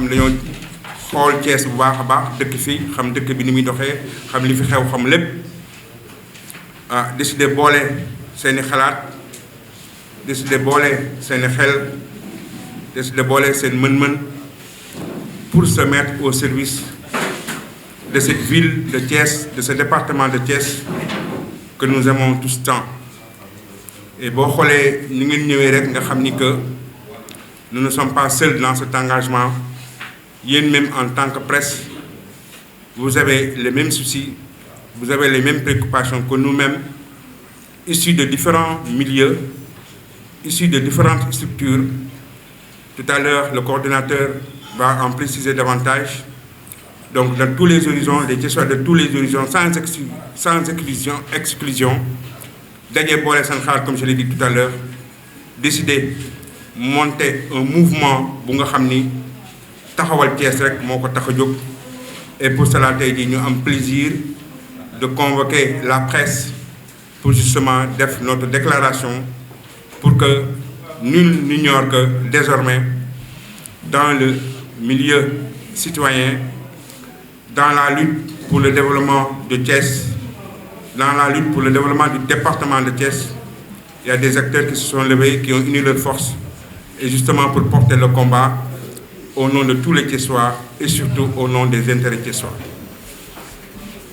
xam dañoo xool Thiès bu baax a baax dëkk fii xam dëkk bi ni muy doxee xam li fi xew xam lépp décidé boole seeni xalaat décidé boole seeni xel décidé boole seen mën-mën pour se mettre au service de cette ville de Thiès, de ce département de Thiès que nous aimons tous tant. Et boo xoolee ni ngeen ñëwee rek nga xam ni que nous ne sommes pas seuls dans cet engagement. Yéen même en tant que presse, vous avez les mêmes soucis, vous avez les mêmes préoccupations que nous-mêmes, issus de différents milieux, issus de différentes structures. Tout à l'heure, le coordonnateur va en préciser davantage. Donc, dans tous les horizons, les questions de tous les horizons, sans exclusion, d'ailleurs, comme je l'ai dit tout à l'heure, décider de monter un mouvement, taxawal Thiès rek moo ko tax a jóg. Et pour cela tey jii ñu am plaisir de convoquer la presse pour justement def notre déclaration pour que nul n'ignore que désormais dans le milieu citoyen, dans la lutte pour le développement de Thiès, dans la lutte pour le développement du département de Thiès, il y a des acteurs qui se sont levés, qui ont uni leurs forces et justement pour porter le combat au nom de tous les Thiessois et surtout au nom des intérêts thiessois.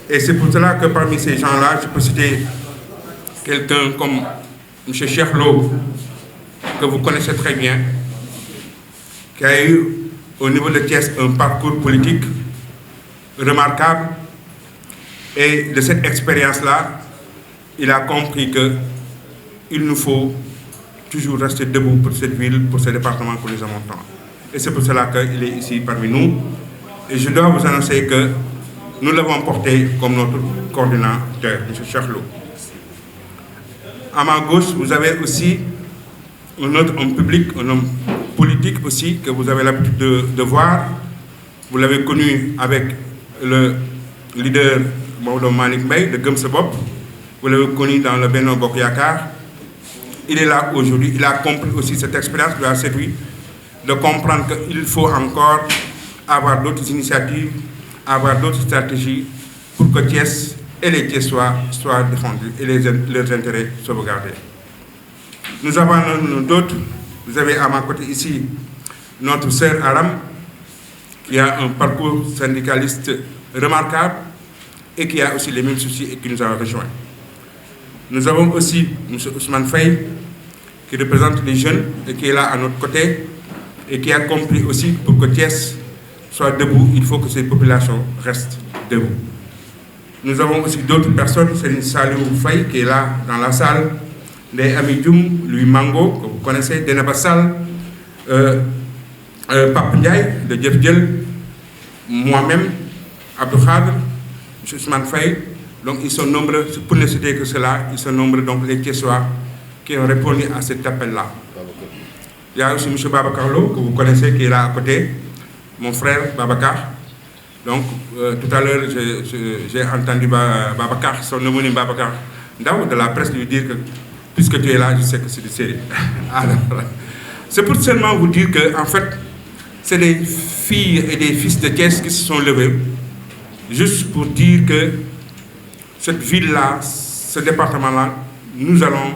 Et c'est pour cela que parmi ces gens-là, je peux citer quelqu'un comme M. Cheikh Lo, que vous connaissez très bien, qui a eu au niveau de Thiès un parcours politique remarquable. Et de cette expérience-là, il a compris qu'il nous faut toujours rester debout pour cette ville, pour ce département que nous avons tant. Et c'est pour cela qu'il est ici parmi nous. Et je dois vous annoncer que nous l'avons porté comme notre coordinateur, M. Cheikh Lo. À ma gauche, vous avez aussi un autre homme public, un homme politique aussi, que vous avez l'habitude de voir. Vous l'avez connu avec le leader Maodo Malick Mbaye de Gëm Sa Bopp. Vous l'avez connu dans le Benno Bokk Yaakaar. Il est là aujourd'hui. Il a compris aussi cette expérience, lui a servi de comprendre qu'il faut encore avoir d'autres initiatives, avoir d'autres stratégies pour que Thiès et les Thiessois soient défendus et leurs intérêts sauvegardés. Nous avons d'autres. Vous avez à ma côté ici notre sœur Aram, qui a un parcours syndicaliste remarquable et qui a aussi les mêmes soucis et qui nous a rejoints. Nous avons aussi M. Ousmane Faye, qui représente les jeunes et qui est là à notre côté, et qui a compris aussi pour que Thiès soit debout, il faut que ces populations restent debout. Nous avons aussi d'autres personnes, Céline Saliou Faye qui est là dans la salle, Ndeye Amy Dioum, Louis Mango, que vous connaissez, Denaba Sall, Pape Ndiaye de Djef Djel, moi-même, Abdou Khadr, M. Ousmane Faye. Donc ils sont nombreux, pour ne citer que cela, ils sont nombreux donc les Thiessois qui ont répondu à cet appel-là. Il y a aussi M. Babacar Lo, que vous connaissez, qui est là à côté, mon frère Babacar. Donc, tout à l'heure, j'ai entendu Babacar, son homonyme Babacar Ndao, de la presse lui dire que, puisque tu es là, je sais que c'est du sérieux. Alors, c'est pour seulement vous dire que, en fait, c'est des filles et des fils de Thiès qui se sont levés, juste pour dire que cette ville-là, ce département-là, nous allons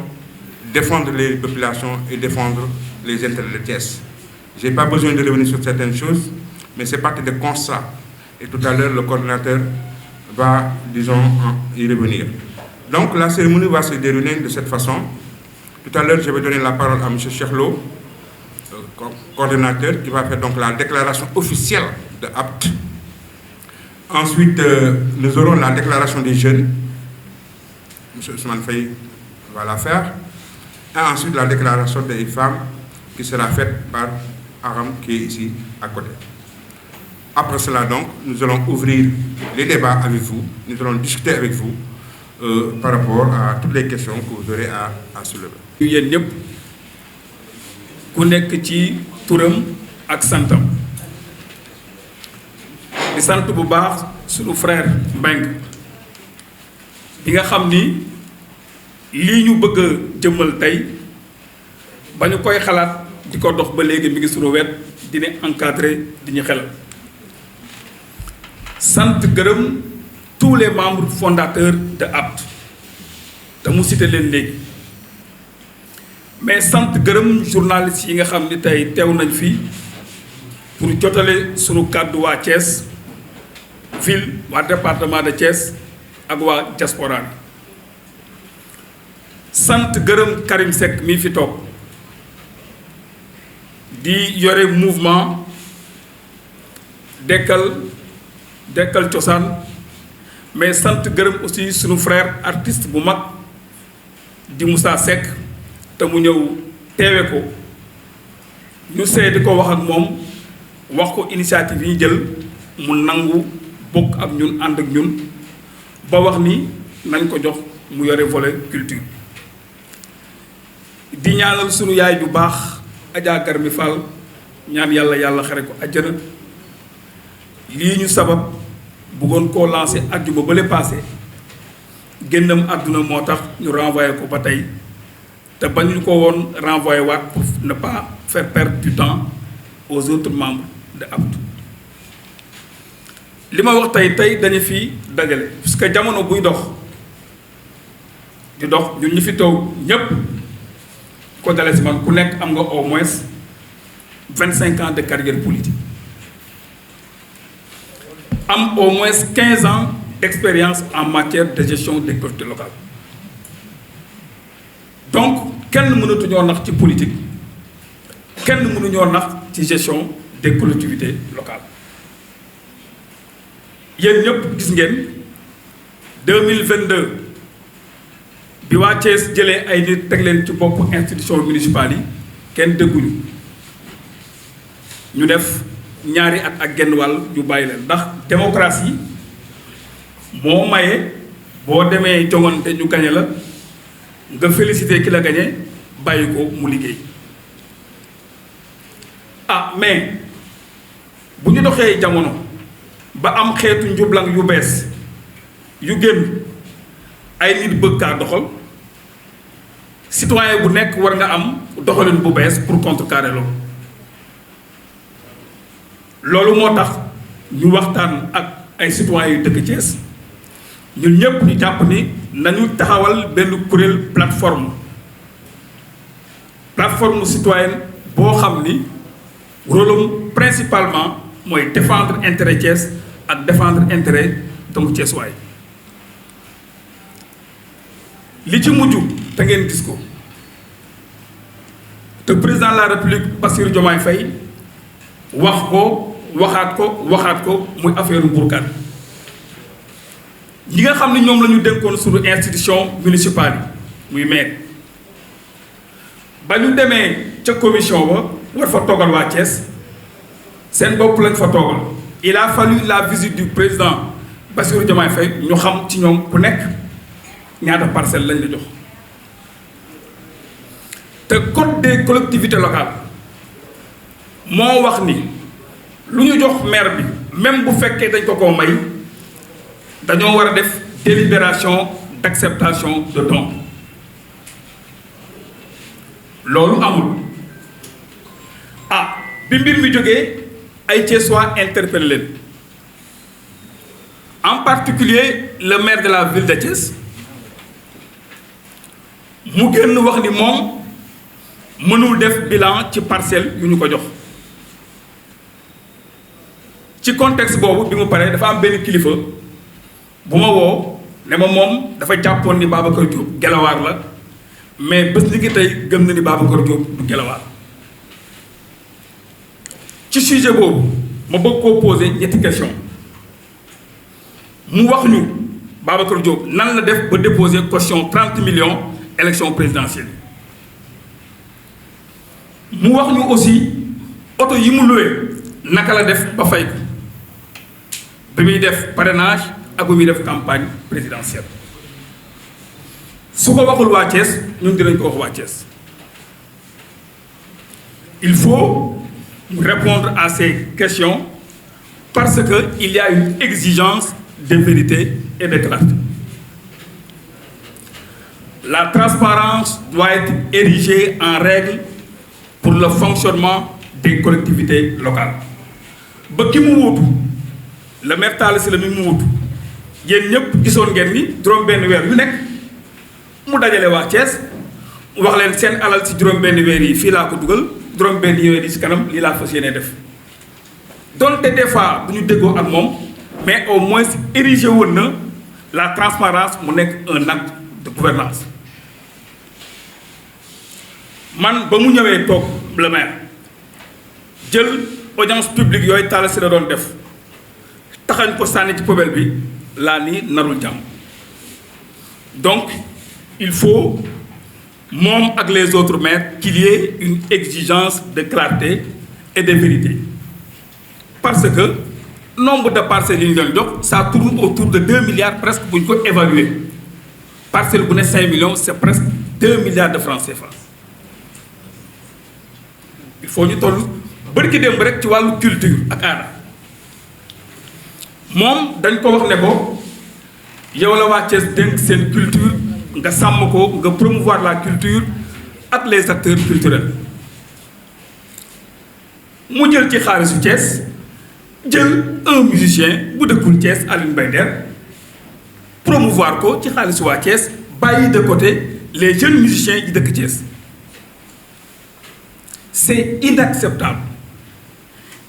défendre les populations et défendre les intérêts de Thiès. Je n'ai pas besoin de revenir sur certaines choses, mais c'est partie de constat. Et tout à l'heure, le coordinateur va, disons, y revenir. Donc, la cérémonie va se dérouler de cette façon. Tout à l'heure, je vais donner la parole à M. Cheikh Lo, coordinateur, qui va faire donc la déclaration officielle de APT. Ensuite, nous aurons la déclaration des jeunes. M. Ousmane Faye va la faire. Et ensuite, la déclaration des femmes qui sera faite par Aram, qui est ici à côté. Après cela, donc, nous allons ouvrir les débats avec vous. Nous allons discuter avec vous par rapport à toutes les questions que vous aurez à soulever. yéen ñëpp ku nekk ci turam ak santam di sant bu baax sunu frère Mbengue bi nga xam ni lii ñu bëgg a jëmmal tey ba ñu koy xalaat di ko dox ba léegi mi ngi sunu wet dina encadrer di ñu xelal sant gërëm tous les membres fondateurs de APT te mu cité leen léegi mais sant gërëm journalistes yi nga xam ni tey teew nañ fii pour jotale sunu kàddu waa Thiès ville waa département de Thiès ak waa diaspora bi sant gërëm Karim Seck mii fi toog di yore mouvement dekkal cosaan mais sant gërëm aussi sunu frère artiste bu mag di Moussa Seck te mu ñëw teewe ko ñu seedi ko wax ak moom wax ko initiative yi ñu jël mu nangu bokk ak ñun ànd ak ñun ba wax ni nañ ko jox mu yore volet culture di ñaanal sunu yaay bu baax Adja Garmi Fall ñaan yàlla xare ko àjjana lii ñu sabab bëggoon koo lancé àjjuma ba le passé génnam àdduna moo tax ñu renvoyé ko ba tey te bañ ñu ko woon renvoyé waat pour ne pas faire perdre du temps aux autres membres de APT li ma wax tey dañu fi dajale parce que jamono buy dox di dox ñun ñu fi taw ñépp ko dale si man ku nekk am nga au moins 25 ans de carrière politique am au moins 15 ans d'expérience en matière de gestion des collectivités locales donc kenn mënatuñoo nax ci politique kenn mënuñoo nax ci gestion des collectivités locales yéen ñëpp gis ngeen 2022 bi waa Thiès jëlee ay nit teg leen ci bopp institution municipale yi kenn dégguñu ñu def ñaari at ak genn wàll ñu bàyyi leen ndax démocratie moo maye boo demee joŋante ñu gañe la nga félicité ki la gañe bàyyi ko mu liggéey mais bu ñu doxee jamono ba am xeetu njublang yu bees yu génn ay nit bëgg kaa doxal citoyen bu nekk war nga am doxalin bu bees pour contrecarrer loolu moo tax ñu waxtaan ak ay citoyens yu dëkk Thiès ñun ñëpp ñu jàpp ni nañu taxawal benn kuréel plateforme citoyenne boo xam ni rôle principalement mooy défendre intérêt Thiès ak défendre intérêt donc Thiès waay li ci mujj te ngeen gis ko te président de la République Bassirou Diomaye Faye wax ko waxaat ko muy affaire Mbourkat ñi nga xam ne ñoom la ñu dénkoon suñu institution municipale yi muy maire ba ñu demee ca commission ba war fa toogal waa Thiès seen bopp lañ fa toogal il a fallu la visite du président Bassirou Diomaye Faye ñu xam ci ñoom ku nekk ñaata parcelle lañ la jox te code des collectivités locales moo wax ni lu ñu jox maire bi même bu fekkee dañ ko may dañoo war a def délibération d'acceptation de don loolu amul bi mbir mi jógee ay Thiessois interpellé leen en particulier le maire de la ville de Thiès mu génn wax ni moom mënul def bilan ci parcelle yu ñu ko jox ci contexte boobu bi mu paree dafa am benn kilifa bu ma woo ne ma moom dafa jàppoon ni Babacar Diop gelawaar la mais bés ni ki tey gëm na ni Babacar Diop du gelawaar ci sujet boobu ma bëgg koo poser ñetti question mu wax ñu Babacar Diop nan la def ba déposer caution 30 millions élection présidentielle mu wax ñu aussi oto yi mu loué naka la def ba fay ko bi muy def parrainage ak bi muy def campagne présidentielle su ko waxul waa Thiès ñun dinañ ko wax waa Thiès il faut répondre à ces questions parce que il y a une exigence de vérité et de clarté. La transparence doit être érigée en règle pour le fonctionnement des collectivités locales ba ki mu wuutu le maire Talla Sylla mi mu wuutu yéen ñëpp gisoon ngeen ni juróom-benn weer yu nekk mu dajale waa Thiès wax leen seen alal ci juróom-benn weer yi fii laa ko dugal juróom-benn weer yi ci kanam lii laa fas yéene def donte des fois du ñu déggoo ak moom mais au moins érigé woon na la transparence mu nekk un acte de gouvernance man ba mu ñëwee toog le maire jël audience publique yooyu Talla Sylla doon def taxañ ko sànni ci poubelle bi laa ni narul jàmm donc il faut moom ak les autres maires qu'il y ait une exigence de clarté et de vérité parce que nombre de parcelles yi ñu doon jox ça tourne autour de 2 milliards presque bu ñu ko évaluer parcelle bu ne 5 millions c'est presque 2 milliards de francs CFA il faut ñu toll bërki démb rek ci wàllu culture ak aada moom dañ ko wax ne ko yow la waa Thiès dénk seen culture nga sàmm ko nga promouvoir la culture ak les acteurs culturels mu jël ci xaalisu Thiès jël un musicien bu dëkkul Thiès Alioune Mbaye Nder promouvoir ko ci xaalisu waa Thiès bàyyi de côté les jeunes musiciens yi dëkk Thiès c'est inacceptable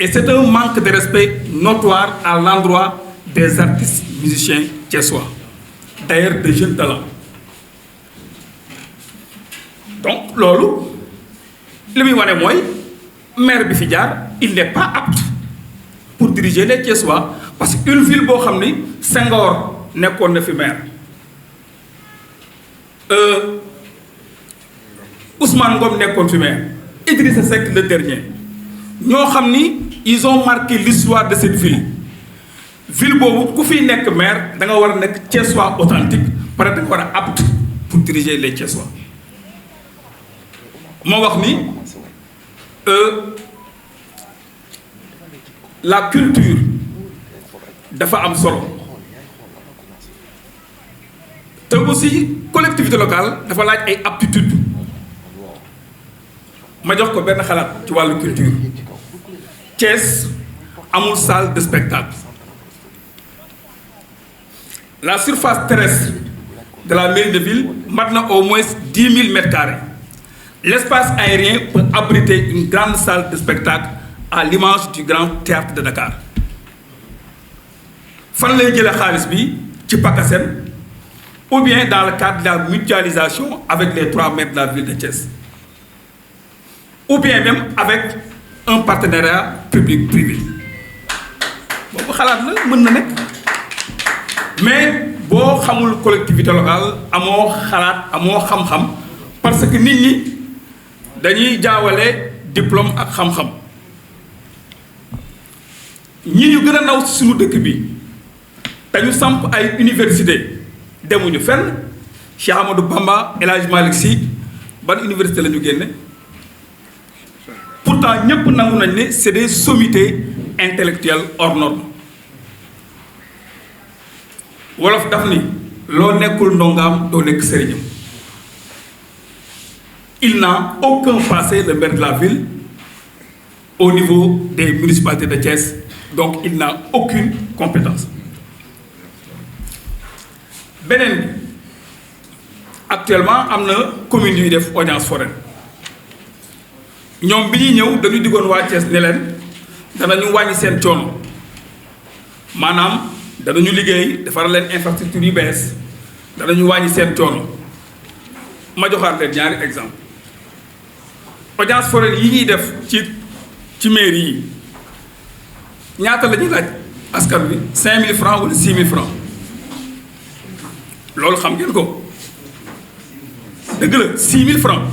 et c'est un manque de respect notoire à l'endroit des artistes musiciens thiessois d'ailleurs de jeunes talents donc loolu li muy wane mooy maire bi fi jaar il n'est pas apte pour diriger les Thiessois parce que une ville boo xam ni Senghor nekkoon na fi maire Ousmane Ngom nekkoon fi maire Idrissa Seck le dernier ñoo xam ni ils ont marqué l'histoire de cette ville boobu ku fiy nekk maire da nga war a nekk Thiessois authentique pare da nga war a apte pour diriger les Thiessois moo wax ni la culture dafa am solo te aussi collectivité locale dafa laaj ay aptitude ma jox ko benn xalaat ci wàllu culture Thiès amul salle de spectacle la surface terrestre de la mairie de ville mat na au moins 10 000 mètres carrés l'espace aérien peut abriter une grande salle de spectacle à l'image du Grand Théâtre de Dakar fan lay jëlee xaalis bi ci PACASEN ou bien dans le cadre de la mutualisation avec les 3 maires de la ville de Thiès ou bien même avec un partenariat public-privé boobu xalaat la mën na nekk mais boo xamul collectivité locale amoo xalaat amoo xam-xam parce que nit ñi dañuy jaawale diplôme ak xam-xam ñi ñu gën a naw suñu dëkk bi dañu samp ay université demuñu fenn Cheikh Amadou Bamba El Hadj Malick Sy ban université la ñu génne pourtant ñëpp nangu nañ ne c'est des sommités intellectuelles hors normes wolof daf ni loo nekkul ndongaam doo nekk sëriñam il n'a aucun passé le maire de la ville au niveau des municipalités de Thiès donc il n'a aucune compétence beneen bi actuellement am na commune yuy def audience foraine ñoom bi ñuy ñëw dañu diggoon waa Thiès ne leen danañu wàññi seen coono maanaam danañu liggéey defar leen infrastructure yu bees danañu wàññi seen coono ma joxaat leen ñaari exemple audience foraine yi ñuy def ci mairie yi ñaata la ñuy laaj askan wi 5000 francs wala 6000 francs loolu xam ngeen ko dëgg la 6000 francs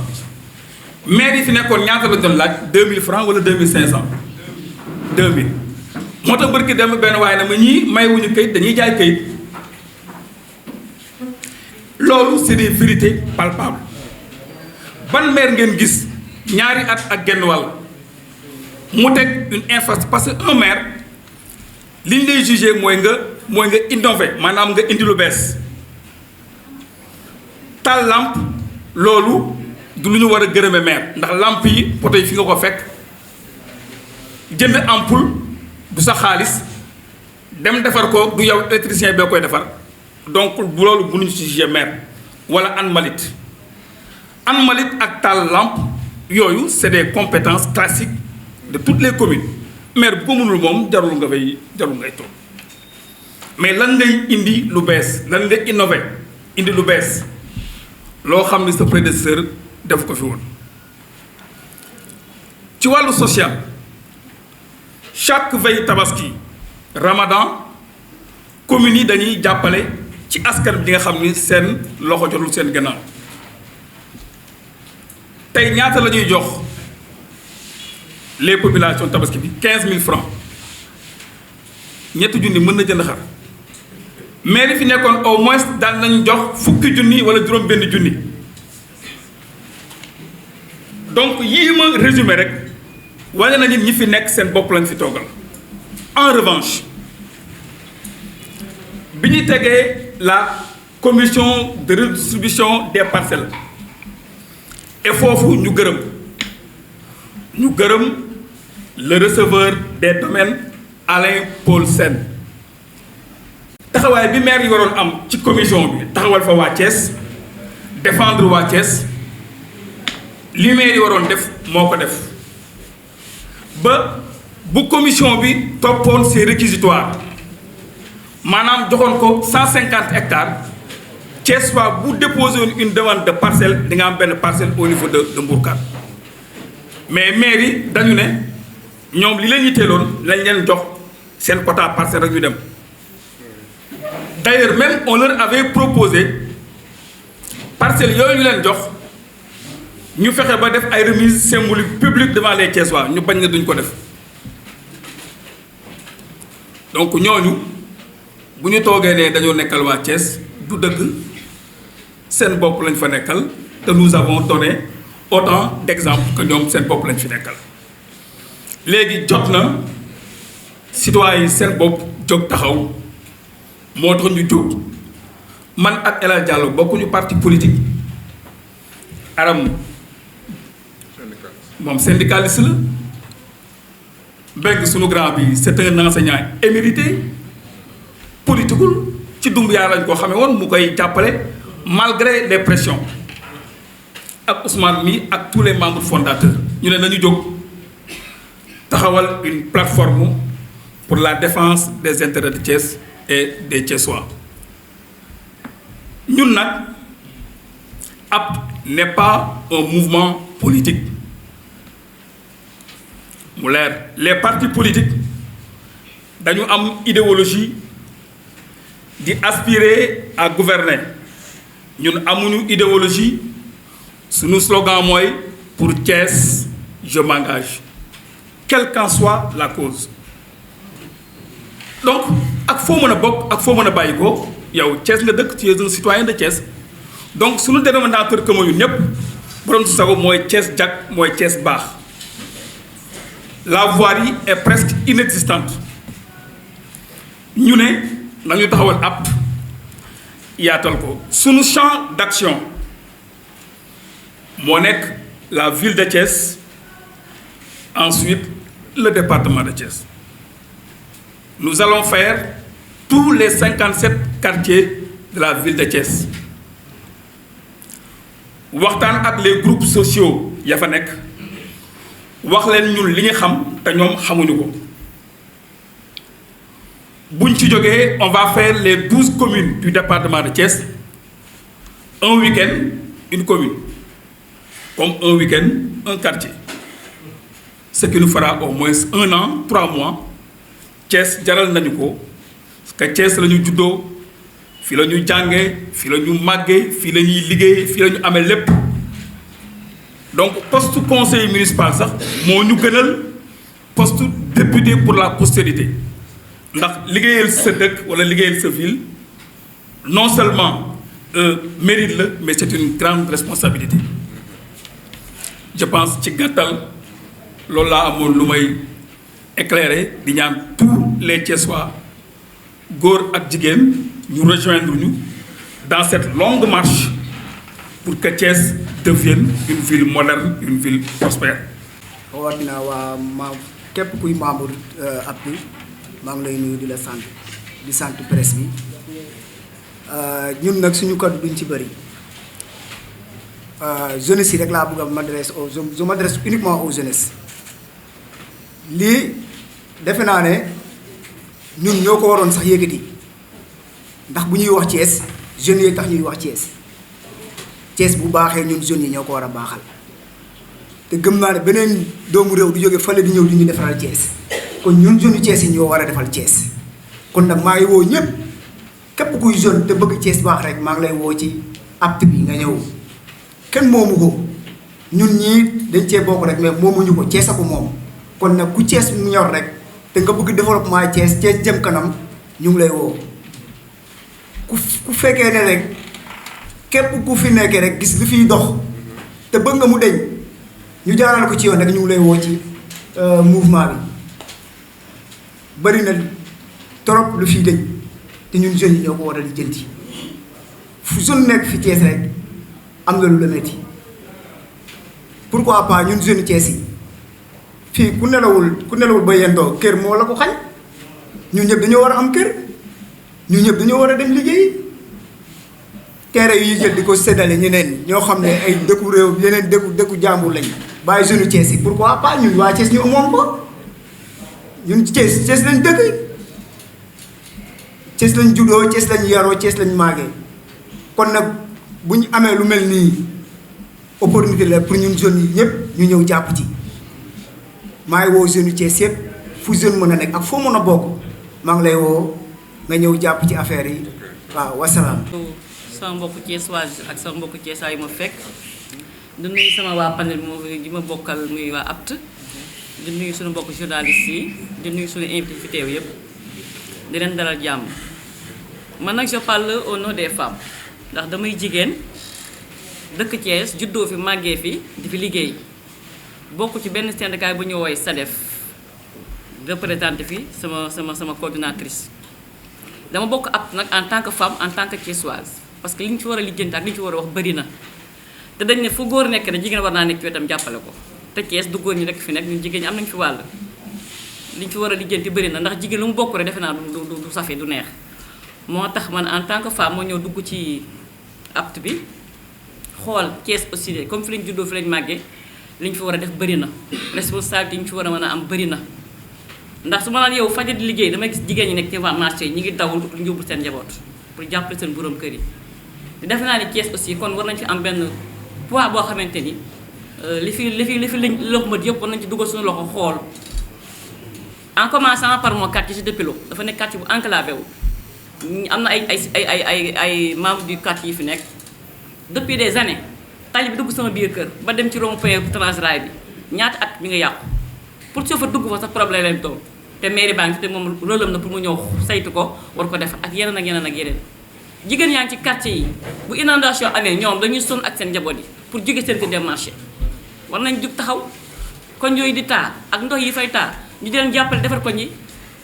maire yi fi nekkoon ñaata la doon laaj 2000 francs wala 2500 2000 moo tax barki dem benn waaye na ma ñii may wuñu kayit dañuy jaay kayit loolu c'est des vérités palpables ban maire ngeen gis ñaari at ak genn wàll mu teg une infrastructure parce que un maire li ñu lay jugé mooy nga innover maanaam nga indi lu bees taal lampe loolu du lu ñu war a gërëme maire ndax lamp yi poto yi fi nga ko fekk jënd ampoule du sa xaalis dem defar ko du yow électricien bee koy defar donc bu loolu mënuñu ci juger maire wala an mbalit ak taal lampe yooyu c'est des compétences classiques de toutes les communes maire bu ko mënul moom jarul ngay toog mais lan ngay indi lu bees lan ngay innover indi lu bees loo xam ni sa prédécesseur def ko fi woon ci wàllu social chaque veille tabaski ramadan communes yi dañuy jàppale ci askan bi nga xam ni seen loxo jotul seen gannaaw tey ñaata la ñuy jox les populations tabaski bi 15 000 francs ñetti junni mën na jënd xar mais li fi nekkoon au moins daan nañ jox fukki junni wala juróom benn junni donc yii ma résumé rek wane na ñi fi nekk seen bopp lañ fi toogal en revanche bi ñu tegee la commission de redistribution des parcelles et foofu ñu gërëm le receveur des domaines Alain Paul Sène taxawaay bi maire yi waroon am ci commission bi taxawal fa waa Thiès défendre waa Thiès li maire yi waroon def moo ko def ba bu commission bi toppoon ses réquisitoires maanaam joxoon ko 150 hectares Thiès waa bu déposé woon une demande de parcelle di nga am benn parcelle au niveau de Mbourkat mais maire yi dañu ne ñoom li leen yitteeloon lañ leen jox seen quota parcelle rek ñu dem d'ailleurs même on leur avait proposé parcelles yooyu ñu leen jox ñu fexe ba def ay remises symboliques publiques devant les Thiessois ñu bañ na duñ ko def donc ñooñu bu ñu toogee ne dañoo nekkal waa Thiès du dëgg seen bopp lañ fa nekkal te nous avons donné autant d'exemples que ñoom seen bopp lañ fi nekkal léegi jot na citoyens yi seen bopp jóg taxaw moo tax ñu jóg man ak El Hadj Diallo bokkuñu parti politique Aram moom syndicaliste la Mbengue sunu grand bi c'est un enseignant émérité politiqueul ci Doumbouya lañ ko xamee woon mu koy jàppale malgré les pressions ak Ousmane mi ak tous les membres fondateurs ñu ne nañu jóg taxawal une plateforme pour la défense des intérêts de Thiès et des Thiessois ñun nag APT n'est pas un mouvement politique mu leer les partis politiques dañu am idéologie di aspirer à gouverner ñun amuñu idéologie suñu slogan mooy pour Thiès je m'engage quelle qu'en soit la cause donc ak foo mën a bokk ak foo mën a bàyyi ko yow Thiès nga dëkk tu es un citoyen de Thiès donc suñu dénominateur commun yu ñëpp borom su sago mooy Thiès jag mooy Thiès baax la voirie est presque inexistante ñu ne nañu taxawal APT yaatal ko suñu champ d'action moo nekk la ville de Thiès ensuite le département de Thiès nous allons faire tous les 57 quartiers de la ville de Thiès waxtaan ak les groupes sociaux ya fa nekk wax leen ñun li ñu xam te ñoom xamuñu ko buñ ci jógee on va faire les 12 communes du département de Thiès un week-end une commune comme un week-end un quartier ce qui nous fera au moins 1 an 3 mois Thiès jaral nañu ko parce que Thiès la ñu juddoo fii la ñu jàngee fii la ñu màggee fii la ñuy liggéey fii la ñu amee lépp donc poste conseiller municipal sax moo ñu gënal poste député pour la postérité ndax liggéeyal sa dëkk wala liggéeyal sa ville non seulement mérite la mais c'est une grande responsabilité je pense ci gàttal loolu laa amoon lu may éclairer di ñaan tous les Thiessois góor ak jigéen ñu rejoindre ñu dans cette longue marche pour que Thiès devienne une ville moderne, une ville prospère. rawatina waa képp kuy membre APTU maa ngi lay nuyu di la sant presse bi ñun nag suñu code duñ ci bëri jeunesse yi rek laa bëgg a m'adresse je m'adresse uniquement aux jeunesse lii defe naa ne ñun ñoo ko waroon sax yëkkati ndax bu ñuy wax Thiès jeunes yi tax ñuy wax Thiès bu baaxee ñun jeunes yi ñoo ko war a baaxal te gëm naa ne beneen doomu réew du jóge fale di ñëw di ñu defaral Thiès kon ñun jeunes Thiès yi ñoo war a defal Thiès kon nag maa ngi woo ñëpp képp kuy jeune te bëgg Thiès baax rek maa ngi lay woo ci APTU bi nga ñëw kenn moomu ko ñun ñii dañ cee bokk rek mais moomuñu ko Thiès a ko moom kon nag ku Thiès mu ñor rek te nga bëgg développement Thiès jëm kanam ñu ngi lay woo ku fekkee ne rek képp ku fi nekkee rek gis li fiy dox te bëgg nga mu deñ ñu jaaral ko ci yoon rek ñu ngi lay woo ci mouvement bi bari na trop lu fiy deñ te ñun jeunes yi ñoo ko war a lijjanti fu jeune nekk fi Thiès rek am na lu la metti pourquoi pas ñun jeunes Thiès yi fii ku nelawul ba yendoo kër moo la ko xañ ñun ñëpp dañoo war a am kër ñun ñëpp dañoo war a dem liggéey terrain yi jël di ko séddale ñeneen ñoo xam ne ay dëkku réew yeneen dëkku jàmbur lañ bàyyi jeunes Thiès yi pourquoi pas ñun waa Thiès ñu moom ko ñun Thiès lañ dëkk Thiès lañ juddoo Thiès lañ yaroo Thiès lañ màggee kon nag bu ñu amee lu mel nii opportunité la pour ñun jeunes yi ñëpp ñu ñëw jàpp ci maa ngi woo jeunes Thiès yëpp fu jeune mën a nekk ak foo mën a bokk maa ngi lay woo nga ñëw jàpp ci affaire yi waaw wasalaam. sama mbokku Thiessois ak sama mbokku Thiessois yi ma fekk di nuyu sama waa panel bi ma bokkal muy waa APTU di nuyu suñu mbokku journalistes yi di nuyu suñu invité fi teew yëpp di leen dalal jàmm man nag je parle au nom des femmes ndax damay jigéen dëkk Thiès juddoo fi màggee fi di fi liggéey bokk ci benn syndicat bu ñu woowee SADEF représenté fi sama coordinatrice dama bokk APTU nag en tant que femme en tant que Thiessoise parce que li ñu ci war a lijjanti ak li ñu ci war a wax bëri na te dañ ne fu góor nekk rek jigéen war naa nekk ci wetam jàppale ko te Thiès du góor ñi rek fi nekk ñun jigéen ñi am nañu fi wàll li ñu ci war a lijjanti bëri na ndax jigéen lu mu bokk rek defe naa du safe du neex moo tax man en tant que femme moo ñëw dugg ci APTU bi xool Thiès aussi comme fi lañ juddoo fi lañ màggee li ñu fi war a def bëri na responsabilité yi ñu fi war a mën a am bëri na ndax su ma naan yow fajar di liggéey damay gis jigéen ñi nekk ci marché yi ñu ngi dawul lu yóbbu seen njaboot pour jàppale seen borom kër yi te defe naa ni Thiès aussi kon war nañ fi am benn poids boo xamante ni li fi liñ loxumat yëpp war nañ ci dugal suñu loxo xool en commençant par mon quartier ci Dépilo dafa nekk quartier bu enclavé wu am na ay membres du quartier yi fi nekk depuis des années tali bi dugg sama biir kër ba dem ci rond-point bu Transrail bi ñaata at mi nga yàqu pour chauffeur dugg fa sax problème leen doon te mairie baa ngi te moom rôle am na pour mu ñëw saytu ko war ko def ak yeneen ak yeneen ak yeneen jigéen yaa ngi ci quartier yi bu inondation amee ñoom dañuy sonn ak seen njaboot yi pour jóge seen kër dem marché war nañ jug taxaw koñ yooyu di taa ak ndox yi fay taa ñu di leen jàppale defar koñ yi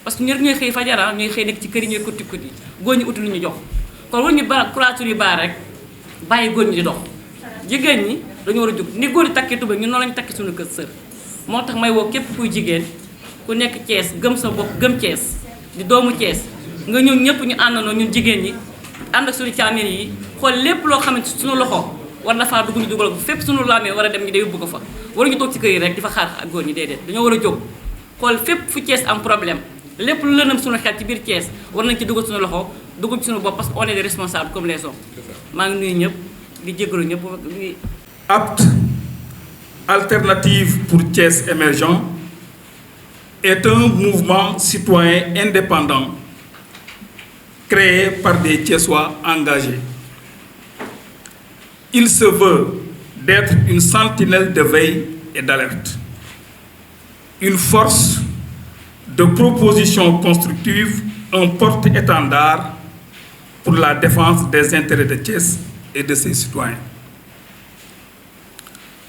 parce que ñooy xëy fajara ñooy xëy nekk ci kër yi ñooy kurti kurti góor ñi uti lu ñu jox kon war ñu ba croiture yu baax rek bàyyi góor ñi di dox jigéen ñi dañu war a jóg ni góor yi takkee tuba ñun noonu lañu takki suñu kër sër moo tax may woo képp kuy jigéen ku nekk Thiès gëm sa bopp gëm Thiès di doomu Thiès nga ñëw ñëpp ñu àndandoo ñun jigéen ñi ànd ak suñu càmmir yi xool lépp loo xamante suñu loxo war na faa dugg ñu dugal ko fépp suñu laamee war a dem ñu de yóbbu ko fa waruñu toog ci kër yi rek di fa xaar ak góor ñi déedéet dañoo war a jóg xool fépp fu Thiès am problème lépp lu lënam suñu xel ci biir Thiès war nañ ci dugal suñu loxo dugal ci suñu bopp parce que on est des responsables comme les hommes maa ngi nuyu ñëpp di jégalu ñëpp. APTU, Alternative pour Thiès émergent, est un mouvement citoyen indépendant créé par des Thiessois engagés. Il se veut d'être une sentinelle de veille et d'alerte, une force de proposition constructive, un porte-étendard pour la défense des intérêts de Thiès et de ses citoyens.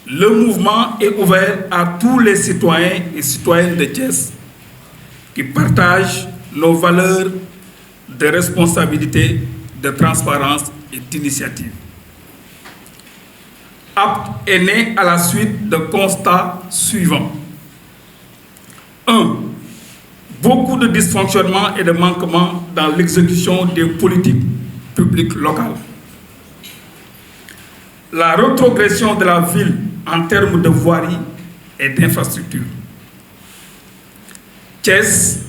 Le mouvement est ouvert à tous les citoyens et citoyennes de Thiès qui partagent nos valeurs de responsabilité, de transparence et d'initiative. APT est né à la suite de constats suivants. 1. Beaucoup de dysfonctionnements et de manquements dans l'exécution des politiques publiques locales. La rétrogression de la ville en termes de voirie et d'infrastructures. Thiès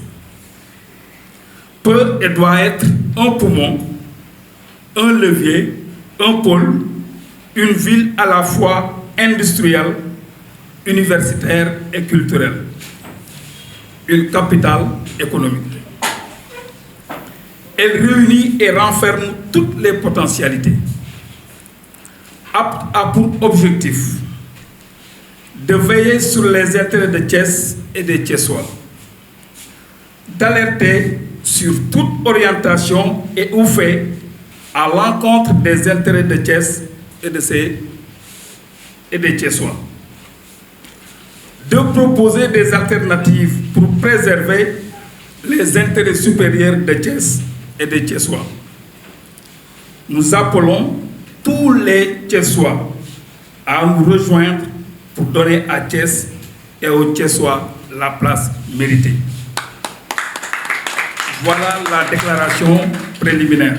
peut et doit être un poumon, un levier, un pôle, une ville à la fois industrielle, universitaire et culturelle, une capitale économique. Elle réunit et renferme toutes les potentialités. APT a pour objectif de veiller sur les intérêts de Thiès et des Thiessois, d'alerter sur toute orientation et ou fait à l'encontre des intérêts de Thiès et des Thiessois, de proposer des alternatives pour préserver les intérêts supérieurs de Thiès et des Thiessois. Nous appelons tous les Thiessois à nous rejoindre pour donner à Thiès et aux Thiessois la place méritée. Voilà la déclaration préliminaire.